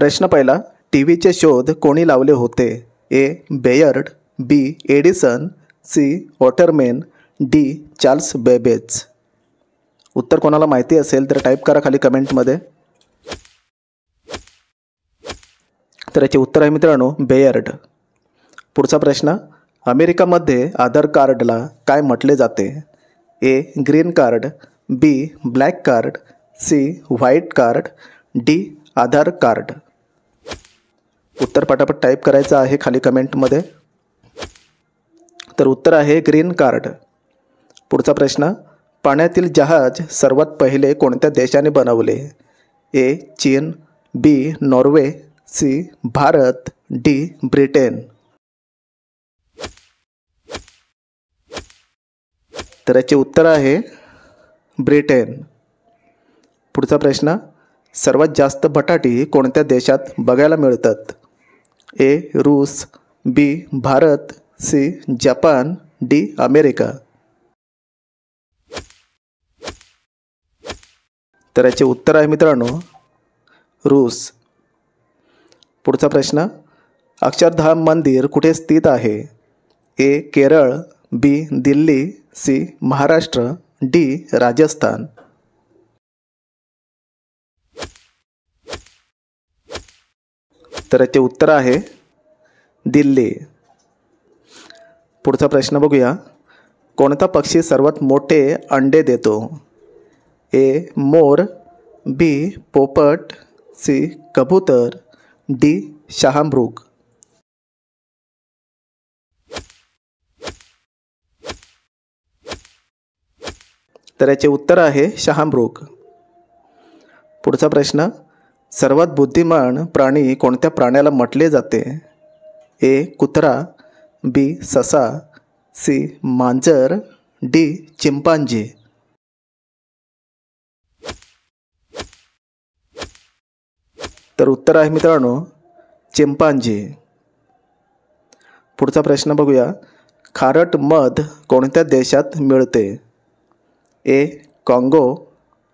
प्रश्न पहिला, टीव्हीचे शोध कोणी लावले होते? A. Baird, B. Edison, C. Waterman, D. Charles Babbage. उत्तर कोणाला माहिती असेल तर टाईप करा खाली कमेंटमध्ये. तर याचे उत्तर आहे मित्रांनो बेयर्ड. पुढचा प्रश्न, अमेरिकामध्ये आधार कार्डला काय म्हटले जाते? A. Green card, B. Black card, C. White card, D. Aadhaar card. उत्तर पटापट टाईप करायचं आहे खाली कमेंटमध्ये. तर उत्तर आहे ग्रीन कार्ड. पुढचा प्रश्न, पाण्यातील जहाज सर्वात पहिले कोणत्या देशाने बनवले? ए. चीन, B. Norway, C. Bharat, D. Britain. तर याचे उत्तर आहे ब्रिटन. पुढचा प्रश्न, सर्वात जास्त बटाटी कोणत्या देशात बघायला मिळतात? ए. रूस, B. Bharat, C. Japan, D. America. तर याचे उत्तर आहे मित्रांनो रूस. पुढचा प्रश्न, अक्षरधाम मंदिर कुठे स्थित आहे? ए. केरळ, बी. दिल्ली, सी. महाराष्ट्र, डी. राजस्थान. तर याचे उत्तर आहे दिल्ली. पुढचा प्रश्न बघूया, कोणता पक्षी सर्वात मोठे अंडे देतो? ए. मोर, बी. पोपट, सी. कबूतर, डी. शहामृग. तर याचे उत्तर आहे शहामृग. पुढचा प्रश्न, सर्वात बुद्धिमान प्राणी कोणत्या प्राण्याला म्हटले जाते? ए. कुत्रा, बी. ससा, सी. मांजर, डी. चिंपांजी. तर उत्तर आहे मित्रांनो चिंपांजी. पुढचा प्रश्न बघूया, खारट मध कोणत्या देशात मिळते? ए. काँगो,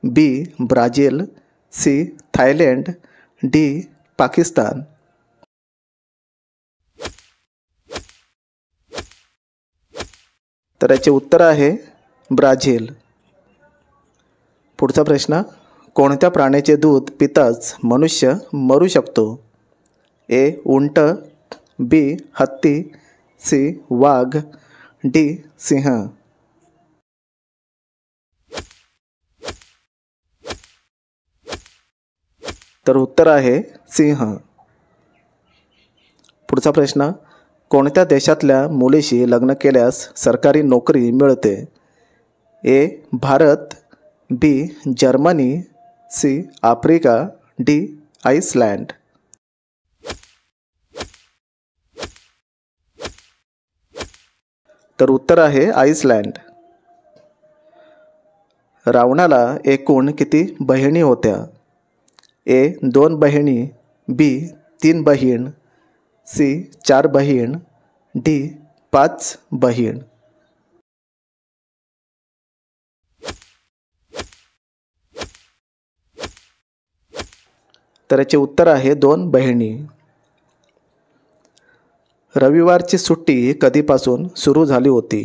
B. Brazil, C. Thailand, D. Pakistan. तर याचे उत्तर आहे ब्राझील. पुढचा प्रश्न, कोणत्या प्राण्याचे दूध पिताच मनुष्य मरू शकतो? ए. उंट, बी. हत्ती, सी. वाघ, डी. सिंह. तर उत्तर आहे सिंह. पुढचा प्रश्न, कोणत्या देशातल्या मुलीशी लग्न केल्यास सरकारी नोकरी मिळते? A. Bharat, B. Germany, C. Africa, D. Iceland. तर उत्तर आहे आइसलँड. रावणाला एकूण किती बहिणी होत्या? ए. 2 बहिणी, बी. 3 बहीण, सी. 4 बहीण, डी. 5 बहीण. तर याचे उत्तर आहे 2 बहिणी. रविवारची सुट्टी कधीपासून सुरू झाली होती?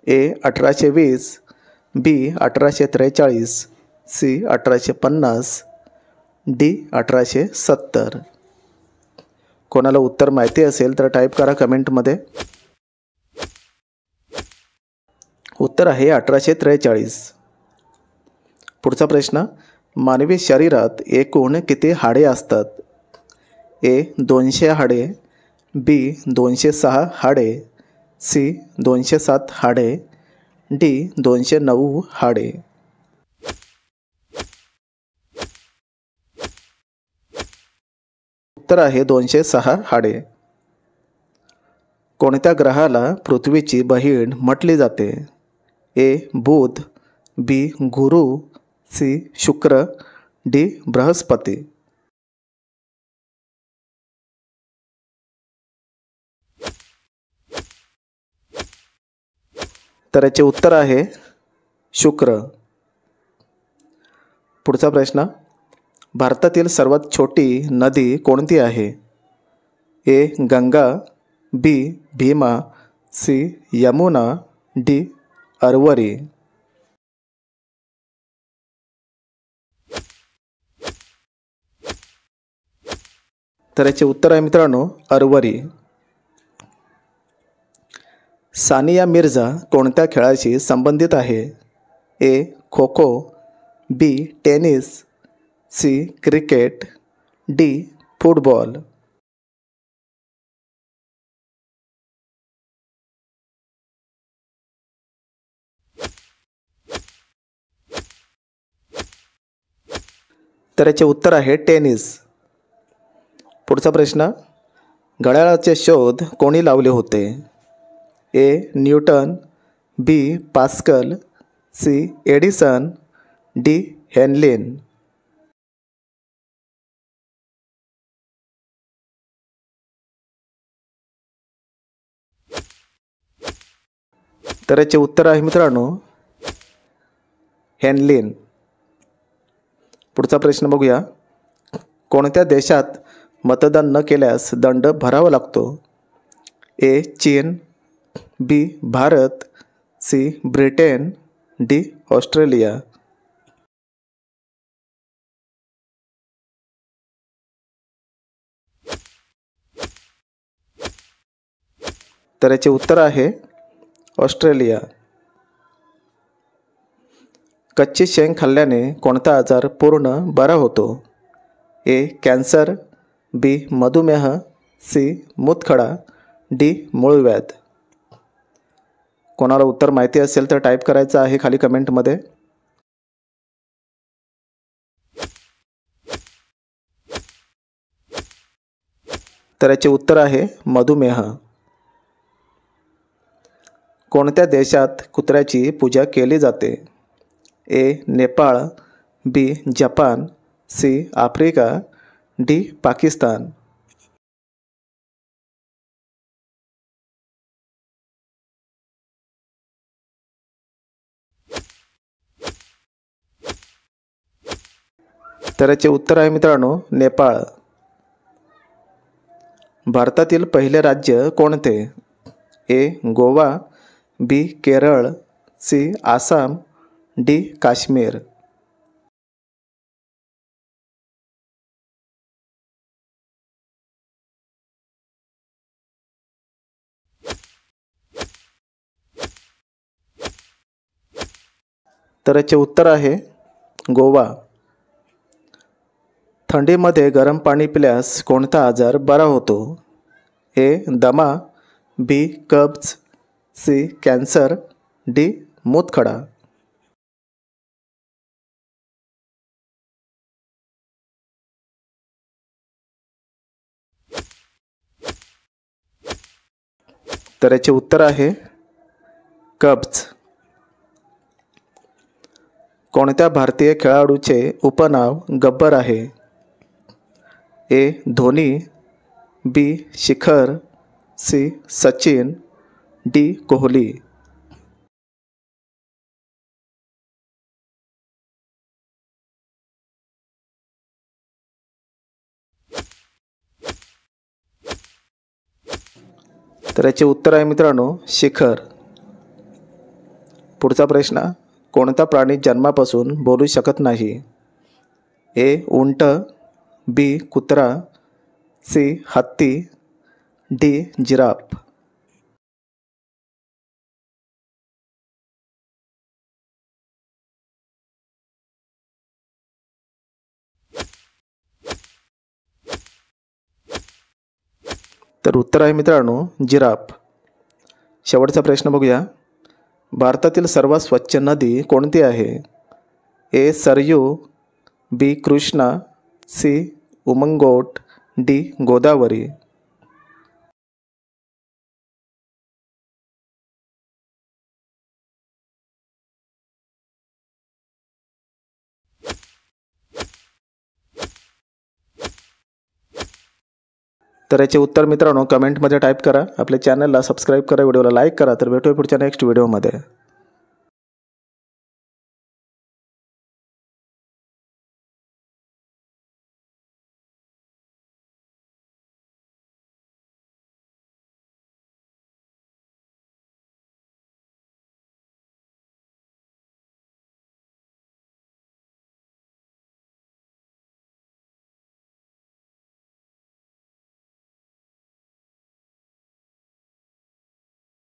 ए. 1820, बी. 1843, सी. 1850, डी. 1870. कोणाला उत्तर माहिती असेल तर टाईप करा कमेंटमध्ये. उत्तर आहे 1843. पुढचा प्रश्न, मानवी शरीरात एकूण किती हाडे असतात? ए. 200 हाडे, बी. 206 हाडे, सी. 207 हाडे, डी. 209 हाडे. उत्तर आहे 206 हाडे. कोणत्या ग्रहाला पृथ्वीची बहीण म्हटली जाते? ए. बुध, बी. गुरु, सी. शुक्र, डी. बृहस्पती. तर याचे उत्तर आहे शुक्र. पुढचा प्रश्न, भारतातील सर्वात छोटी नदी कोणती आहे? ए गंगा, बी भीमा, सी यमुना, डी अरवरी. तर याचे उत्तर आहे मित्रांनो अरवरी. सानिया मिर्झा कोणत्या खेळाशी संबंधित आहे? A kho kho, B tennis, C cricket, D football. तर याचे उत्तर आहे टेनिस. पुढचा प्रश्न, घड्याळाचे शोध कोणी लावले होते? A Newton, B Pascal, C Edison, D Heinlein. तर याचे उत्तर आहे मित्रांनो हेनलिन. पुढचा प्रश्न बघूया, कोणत्या देशात मतदान न केल्यास दंड भरावा लागतो? ए चीन, B Bharat, C Britain, D Australia. तर याचे उत्तर आहे ऑस्ट्रेलिया. कच्ची शेंग खाल्ल्याने कोणता आजार पूर्ण बरा होतो? ए कॅन्सर, बी मधुमेह, सी मूतखडा, डी मूळव्याध. कोणाला उत्तर माहिती असेल तर टाईप करायचं आहे खाली कमेंटमध्ये. तर याचे उत्तर आहे मधुमेह. कोणत्या देशात कुत्र्याची पूजा केली जाते? A Nepal, B Japan, C Africa, D Pakistan. तर याचे उत्तर आहे मित्रांनो नेपाळ. भारतातील पहिले राज्य कोणते? ए गोवा, बी केरळ, सी आसाम, डी काश्मीर. तर याचे उत्तर आहे गोवा. थंडीमध्ये गरम पाणी पिल्यास कोणता आजार बरा होतो? ए दमा, बी कब्ज, सी कॅन्सर, डी मूतखडा. तर याचे उत्तर आहे कब्ज. कोणत्या भारतीय खेळाडूचे उपनाव गब्बर आहे? ए धोनी, बी शिखर, सी सचिन, डी कोहली. तर याचे उत्तर आहे मित्रांनो शिखर. पुढचा प्रश्न, कोणता प्राणी जन्मापासून बोलू शकत नाही? ए उंट, बी कुत्रा, सी हत्ती, डी जिराफ. तर उत्तर आहे मित्रांनो जिराफ. शेवटचा प्रश्न बघूया, भारतातील सर्वात स्वच्छ नदी कोणती आहे? ए सरयू, बी कृष्णा, सी उमंगोट, डी गोदावरी. तर याचे उत्तर मित्रांनो कमेंटमध्ये टाईप करा. आपल्या चॅनलला सबस्क्राईब करा, व्हिडिओला लाईक करा. तर भेटूया पुढच्या नेक्स्ट व्हिडिओमध्ये.